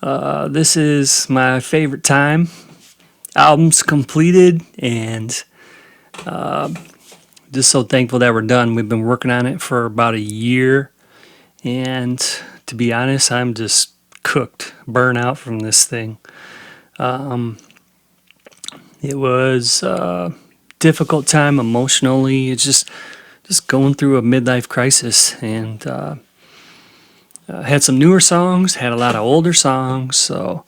This is my favorite time. Album's completed, and just so thankful that we're done. We've been working on it for about a year, and to be honest, I'm just cooked, burnt out from this thing. Um, it was a difficult time emotionally. It's just going through a midlife crisis, and had some newer songs, had a lot of older songs, so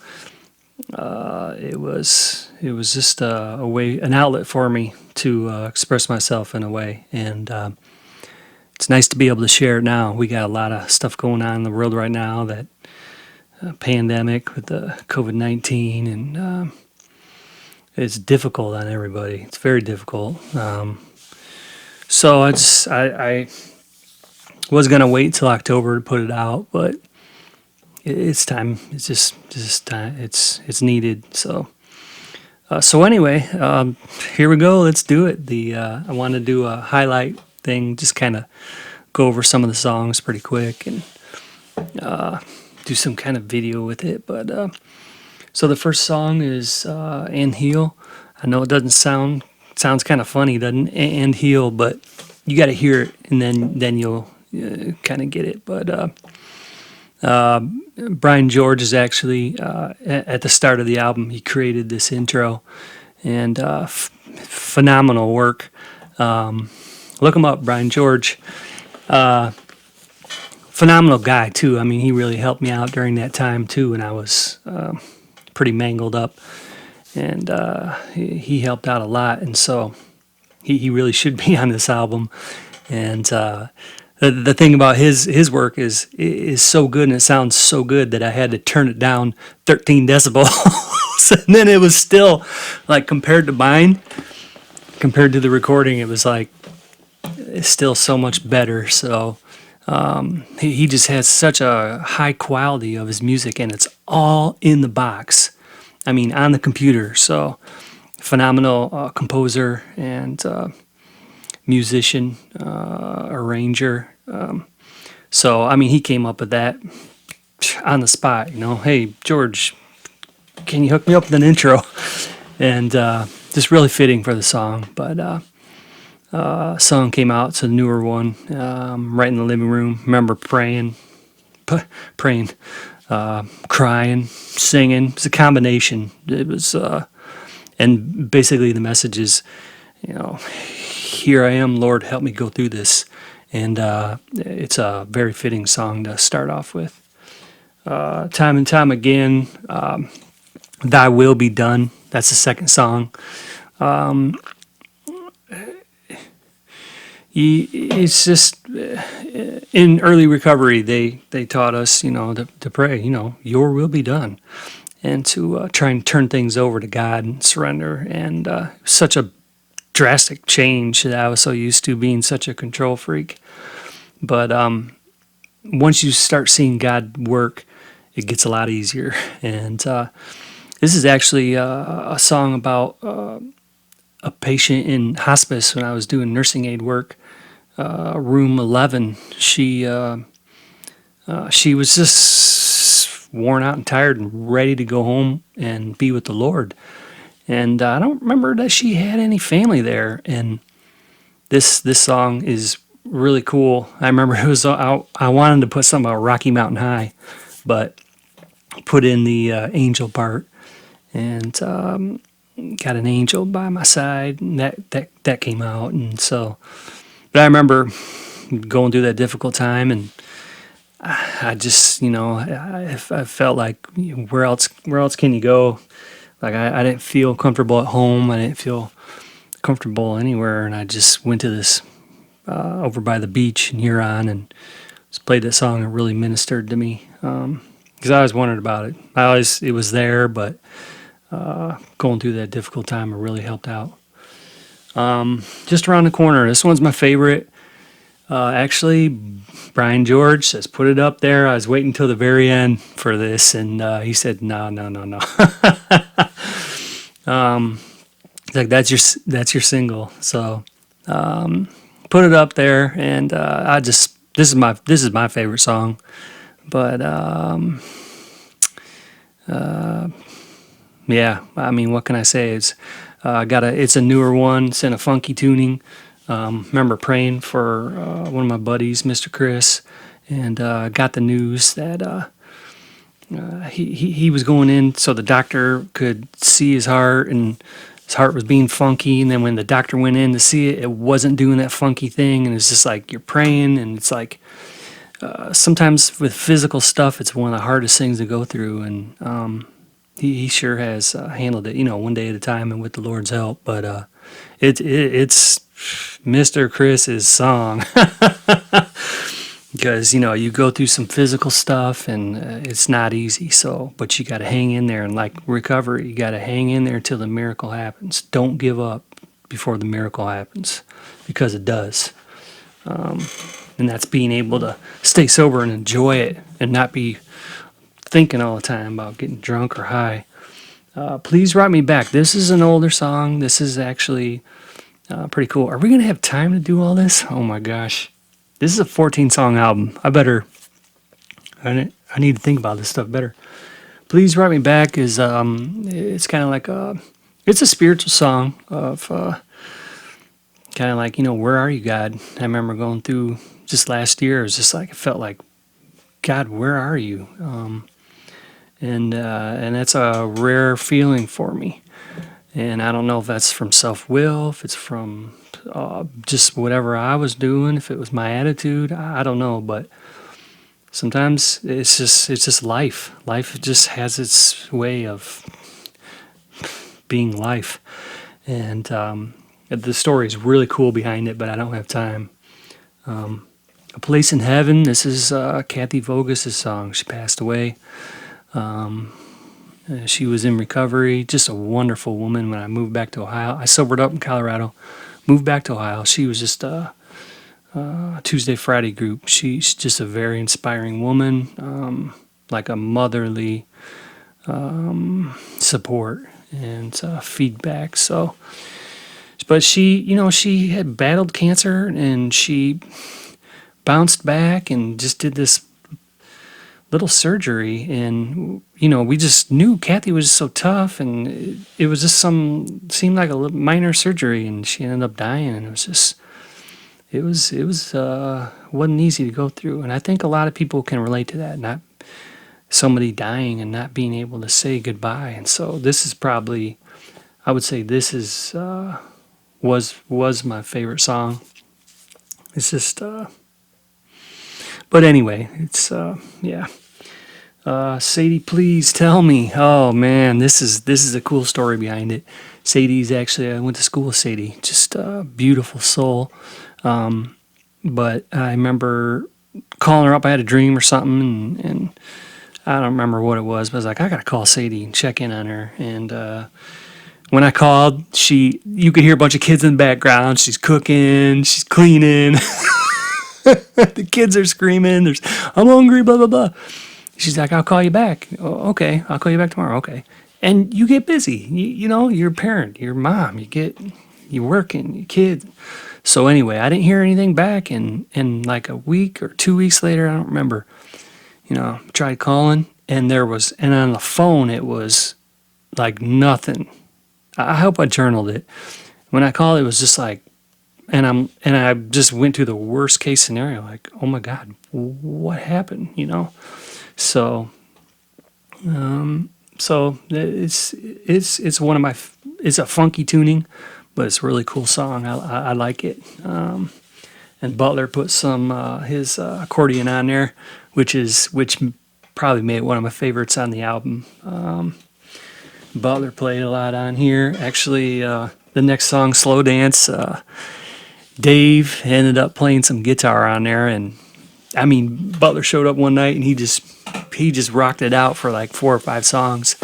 it was just a way, an outlet for me to express myself in a way, and it's nice to be able to share it now. We got a lot of stuff going on in the world right now, that pandemic with the COVID-19, and it's difficult on everybody. It's very difficult. So I was gonna wait till October to put it out, but it's time. It's just time. It's needed. So anyway, here we go. Let's do it. I want to do a highlight thing. Just kind of go over some of the songs pretty quick, and do some kind of video with it. But so the first song is "And Heal." I know it doesn't sounds kind of funny, doesn't it? And heal, but you got to hear it, and then you'll kind of get it. But Brian George is actually at the start of the album. He created this intro, and phenomenal work. Look him up, Brian George. Phenomenal guy too. I mean, he really helped me out during that time too, when I was pretty mangled up, and he helped out a lot. And so he really should be on this album. And the thing about his work is so good, and it sounds so good that I had to turn it down 13 decibels, and then it was still like, compared to mine, compared to the recording, it was like it's still so much better. So he just has such a high quality of his music, and it's all in the box. I mean, on the computer. So phenomenal composer and musician, arranger. So I mean, he came up with that on the spot. Hey George, can you hook me up with an intro? And just really fitting for the song. But song came out. It's a newer one. Right in the living room. Remember praying, crying, singing. It's a combination. It was, and basically the message is, here I am, Lord, help me go through this. And it's a very fitting song to start off with. Time and time again, Thy Will Be Done. That's the second song. It's just, in early recovery, they taught us, to pray, your will be done, and to try and turn things over to God and surrender. And such a drastic change that I was so used to being such a control freak. But once you start seeing God work, it gets a lot easier. And this is actually a song about a patient in hospice when I was doing nursing aid work. Room 11. She was just worn out and tired and ready to go home and be with the Lord. And I don't remember that she had any family there. And this song is really cool. I remember it was I wanted to put something about Rocky Mountain High, but put in the angel part, and got an angel by my side, and that came out. And so, but I remember going through that difficult time, and I just, I felt like, where else can you go? Like, I didn't feel comfortable at home. I didn't feel comfortable anywhere, and I just went to this over by the beach in Huron, and just played that song. It really ministered to me, because I always wondered about it. It was there, but going through that difficult time, it really helped out. Just around the corner. This one's my favorite. Actually, Brian George says, put it up there. I was waiting until the very end for this, and he said, no. Like, that's your single. So put it up there, and this is my favorite song. But Yeah, I mean, what can I say? It's a newer one. It's in a funky tuning. Remember praying for one of my buddies, Mr. Chris, and got the news that he was going in so the doctor could see his heart, and his heart was being funky. And then when the doctor went in to see it, it wasn't doing that funky thing. And it's just like you're praying, and it's like sometimes with physical stuff, it's one of the hardest things to go through. And he sure has handled it, one day at a time and with the Lord's help. But it's Mr. Chris's song. Because you go through some physical stuff and it's not easy. But you got to hang in there, and like recovery, you got to hang in there until the miracle happens. Don't give up before the miracle happens, because it does. And that's being able to stay sober and enjoy it, and not be thinking all the time about getting drunk or high. Please Write Me Back. This is an older song. This is actually pretty cool. Are we gonna have time to do all this? Oh my gosh. This is a 14-song album. I need to think about this stuff better. Please Write Me Back is it's kind of like it's a spiritual song of kind of like, where are you, God? I remember going through just last year. It was just like, it felt like, God, where are you? And that's a rare feeling for me. And I don't know if that's from self-will, if it's from just whatever I was doing, if it was my attitude. I don't know, but sometimes it's just life. Life just has its way of being life. And the story is really cool behind it, but I don't have time. A Place in Heaven. This is Kathy Vogus' song. She passed away. She was in recovery. Just a wonderful woman. When I moved back to Ohio, I sobered up in Colorado, moved back to Ohio. She was just a Tuesday, Friday group. She's just a very inspiring woman, like a motherly support and feedback. So, but she had battled cancer, and she bounced back and just did this little surgery. And we just knew Kathy was so tough, and it was just seemed like a minor surgery, and she ended up dying. And it wasn't easy to go through. And I think a lot of people can relate to that, not somebody dying and not being able to say goodbye. And so this is probably, I would say this is was my favorite song. It's just but anyway, it's yeah. Sadie, Please Tell Me. Oh man, this is a cool story behind it. Sadie's actually, I went to school with Sadie. Just a beautiful soul. But I remember calling her up. I had a dream or something, and I don't remember what it was, but I was like, I gotta call Sadie and check in on her. And when I called, you could hear a bunch of kids in the background. She's cooking, she's cleaning. The kids are screaming. I'm hungry, blah, blah, blah. She's like, I'll call you back. Oh, okay, I'll call you back tomorrow. Okay. And you get busy. You're a parent, you're a mom, you're working, your kids. So anyway, I didn't hear anything back. And like a week or 2 weeks later, I don't remember, tried calling, and on the phone, it was like nothing. I hope I journaled it. When I called, it was just like, and I just went to the worst case scenario, like, oh my God, what happened? So, it's one of my, it's a funky tuning, but it's a really cool song. I like it. And Butler put some his accordion on there, which probably made it one of my favorites on the album. Butler played a lot on here. Actually, the next song, Slow Dance, Dave ended up playing some guitar on there, and I mean, Butler showed up one night and he just rocked it out for like 4 or 5 songs,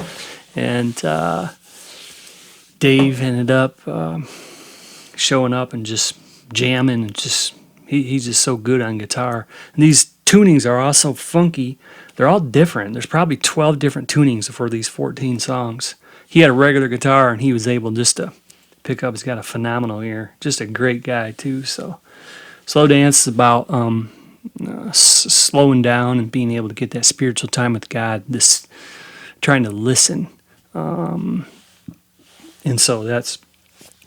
and Dave ended up showing up and just jamming, and he's just so good on guitar. And these tunings are also funky. They're all different. There's probably 12 different tunings for these 14 songs. He had a regular guitar, and he was able just to pick up. He's got a phenomenal ear. Just a great guy too. So, Slow Dance is about slowing down and being able to get that spiritual time with God. This trying to listen. And so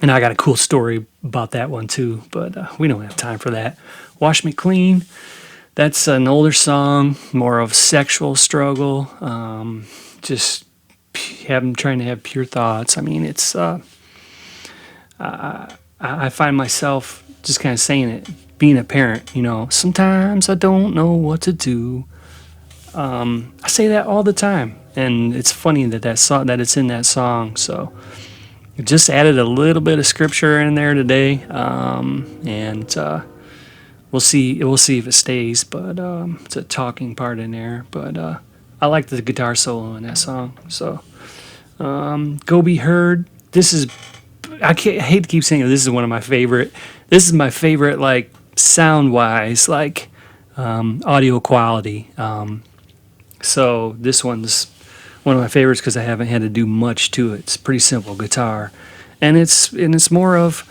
and I got a cool story about that one too, but we don't have time for that. Wash Me Clean, that's an older song, more of sexual struggle, just trying to have pure thoughts. I mean, I find myself just kind of saying it, being a parent, sometimes I don't know what to do. I say that all the time, and it's funny that it's in that song. So just added a little bit of scripture in there today, and we'll see if it stays. But it's a talking part in there. But I like the guitar solo in that song. So Go Be Heard. I hate to keep saying it. This is one of my favorite. This is my favorite, like sound wise, like audio quality. So this one's one of my favorites because I haven't had to do much to it. It's pretty simple guitar, and it's more of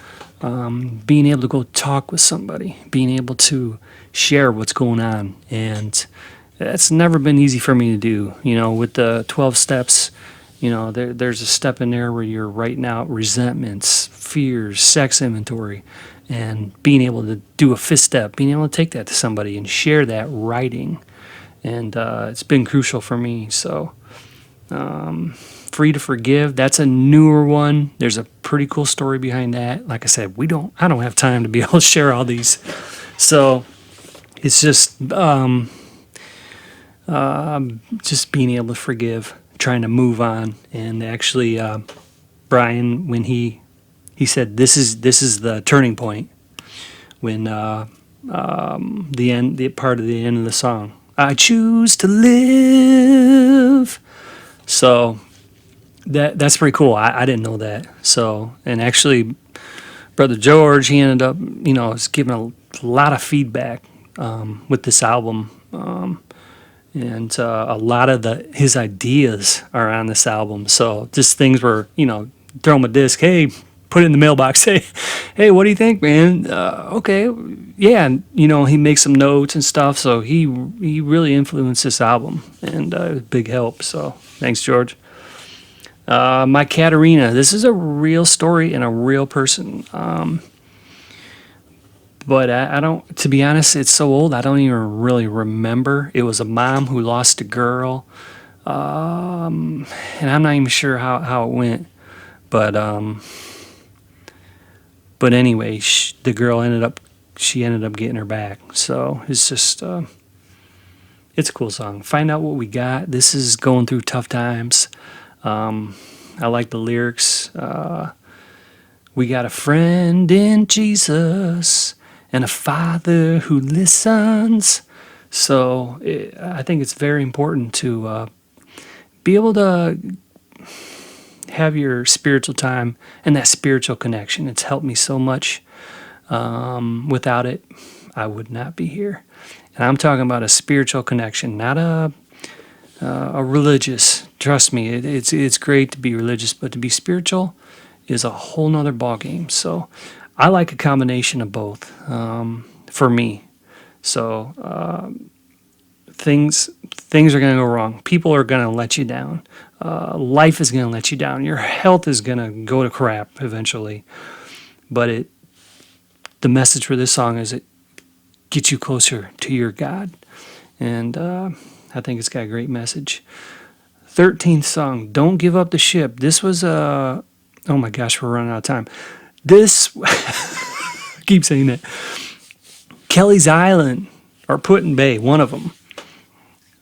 being able to go talk with somebody, being able to share what's going on, and that's never been easy for me to do. With the 12 steps, there's a step in there where you're writing out resentments, fears, sex inventory, and being able to do a fifth step, being able to take that to somebody and share that writing, and it's been crucial for me. So. Free to Forgive, that's a newer one. There's a pretty cool story behind that. Like I said, I don't have time to be able to share all these. So it's just being able to forgive, trying to move on. And actually, Brian, when he said this is the turning point, when the part of the end of the song, I choose to live. So that's pretty cool. I didn't know that. So, and actually, Brother George, he ended up, was giving a lot of feedback with this album, and a lot of his ideas are on this album. So just things where throw him a disc, hey, put it in the mailbox, hey, what do you think, man? Okay, yeah, and he makes some notes and stuff. So he really influenced this album, and it was a big help. So thanks, George. My Katerina, this is a real story and a real person. But I don't, to be honest, it's so old, I don't even really remember. It was a mom who lost a girl. And I'm not even sure how it went. But anyway, the girl ended up getting her back. So it's just, it's a cool song. Find Out What We Got. This is going through tough times. I like the lyrics. We got a friend in Jesus and a Father who listens. So I think it's very important to be able to have your spiritual time and that spiritual connection. It's helped me so much. Without it, I would not be here. And I'm talking about a spiritual connection, not a religious. Trust me, it's great to be religious, but to be spiritual is a whole nother ballgame. So I like a combination of both for me. So things are going to go wrong. People are going to let you down. Life is going to let you down. Your health is going to go to crap eventually. But the message for this song is it gets you closer to your God. And I think it's got a great message. 13th song, Don't Give Up the Ship. This was oh my gosh, we're running out of time. This, I keep saying that. Kelly's Island, or Put-in Bay, one of them.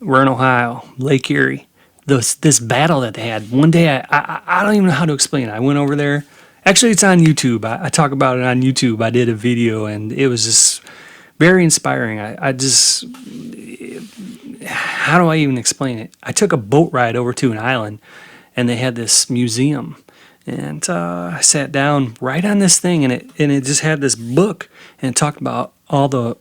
We're in Ohio, Lake Erie. This battle that they had. One day, I don't even know how to explain it. I went over there. Actually, it's on YouTube. I talk about it on YouTube. I did a video, and it was just very inspiring. I just, how do I even explain it? I took a boat ride over to an island, and they had this museum. And I sat down right on this thing, and it just had this book, and it talked about all the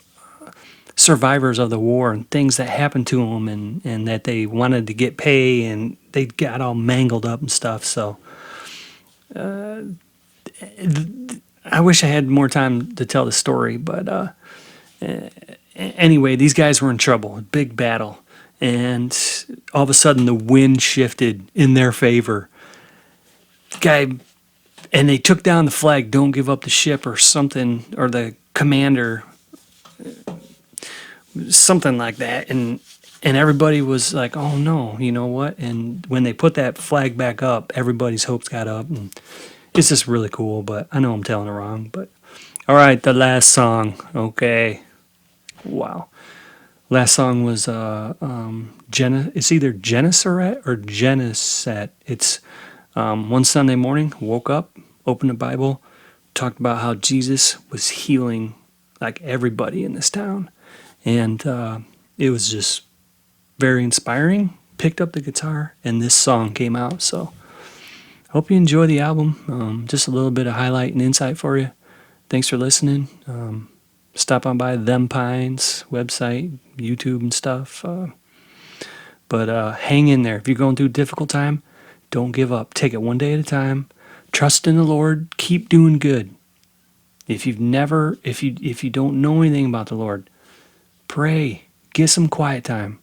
survivors of the war and things that happened to them, and that they wanted to get pay, and they got all mangled up and stuff. So I wish I had more time to tell the story, but anyway, these guys were in trouble, a big battle, and all of a sudden the wind shifted in their favor. Guy, and they took down the flag, "Don't give up the ship," or something, or the commander, something like that, and everybody was like, "Oh no, you know what?" And when they put that flag back up, everybody's hopes got up, and it's just really cool. But I know I'm telling it wrong. But all right, the last song. Okay, wow. Last song was It's either Genesaret or Geneset. It's one Sunday morning, woke up, opened the Bible, talked about how Jesus was healing like everybody in this town, and it was just very inspiring. Picked up the guitar, and this song came out. So hope you enjoy the album. Just a little bit of highlight and insight for you. Thanks for listening. Stop on by Them Pines website, YouTube and stuff. But hang in there. If you're going through a difficult time, don't give up. Take it one day at a time. Trust in the Lord. Keep doing good. If you don't know anything about the Lord, pray. Get some quiet time.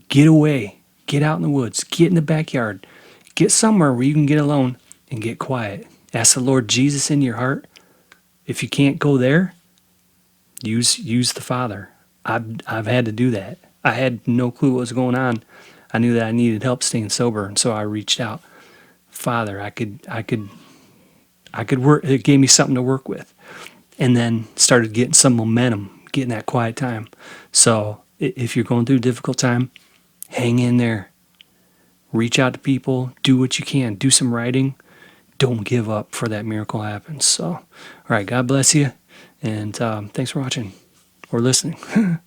Get away. Get out in the woods. Get in the backyard. Get somewhere where you can get alone and get quiet. Ask the Lord Jesus in your heart. If you can't go there, use the Father. I've had to do that. I had no clue what was going on. I knew that I needed help staying sober, and so I reached out. Father, I could work. It gave me something to work with, and then started getting some momentum, getting that quiet time. So if you're going through a difficult time, hang in there. Reach out to people. Do what you can. Do some writing. Don't give up for that miracle happens. So, all right, God bless you, and thanks for watching or listening.